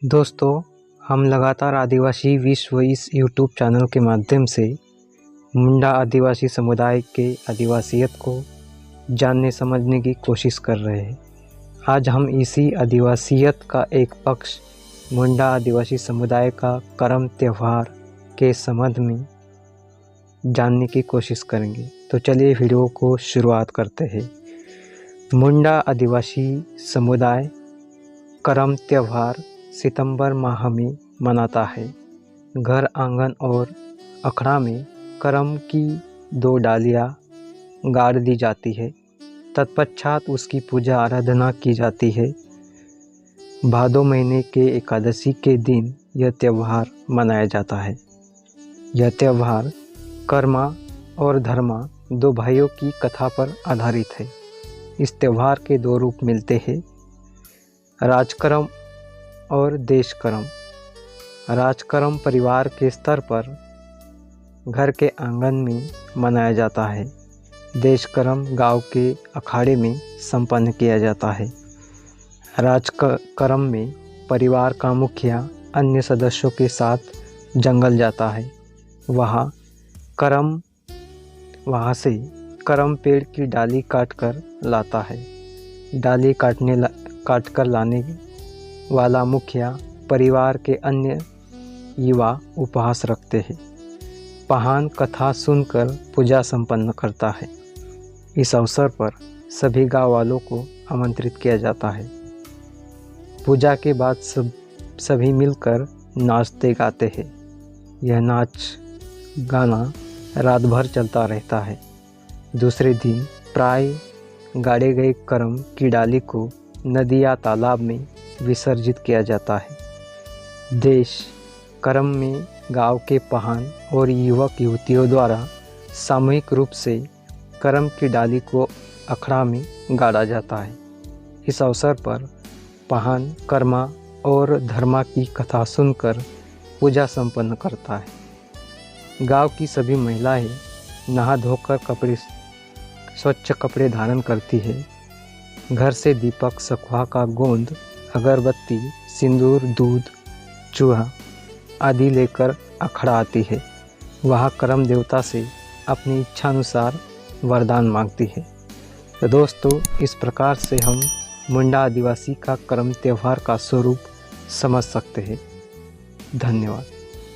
दोस्तों, हम लगातार आदिवासी विश्व इस यूट्यूब चैनल के माध्यम से मुंडा आदिवासी समुदाय के आदिवासियत को जानने समझने की कोशिश कर रहे हैं। आज हम इसी आदिवासियत का एक पक्ष मुंडा आदिवासी समुदाय का करम त्यौहार के संबंध में जानने की कोशिश करेंगे। तो चलिए वीडियो को शुरुआत करते हैं। मुंडा आदिवासी समुदाय करम त्यौहार सितंबर माह में मनाता है। घर आंगन और अखड़ा में करम की 2 डालियाँ गाड़ दी जाती है। तत्पश्चात उसकी पूजा आराधना की जाती है। भादो महीने के एकादशी के दिन यह त्यौहार मनाया जाता है। यह त्यौहार कर्मा और धर्मा 2 भाइयों की कथा पर आधारित है। इस त्यौहार के 2 रूप मिलते हैं, राजकर्म और देशकर्म। राजकर्म परिवार के स्तर पर घर के आंगन में मनाया जाता है। देशकर्म गांव के अखाड़े में संपन्न किया जाता है। राजकर्म में परिवार का मुखिया अन्य सदस्यों के साथ जंगल जाता है। वहाँ से करम पेड़ की डाली काटकर लाता है। डाली काटकर लाने वाला मुखिया परिवार के अन्य युवा उपवास रखते हैं। पहान कथा सुनकर पूजा संपन्न करता है। इस अवसर पर सभी गाँव वालों को आमंत्रित किया जाता है। पूजा के बाद सभी मिलकर नाचते गाते हैं। यह नाच गाना रात भर चलता रहता है। दूसरे दिन प्राय गाड़े गए करम की डाली को नदी या तालाब में विसर्जित किया जाता है। देश कर्म में गांव के पहान और युवक युवतियों द्वारा सामूहिक रूप से करम की डाली को अखड़ा में गाड़ा जाता है। इस अवसर पर पहान कर्मा और धर्मा की कथा सुनकर पूजा संपन्न करता है। गांव की सभी महिलाएं नहा धोकर स्वच्छ कपड़े धारण करती है। घर से दीपक, सखुआ का गोंद, अगरबत्ती, सिंदूर, दूध, चूहा आदि लेकर अखड़ा आती है। वह करम देवता से अपनी इच्छानुसार वरदान मांगती है। तो दोस्तों, इस प्रकार से हम मुंडा आदिवासी का करम त्यौहार का स्वरूप समझ सकते हैं। धन्यवाद।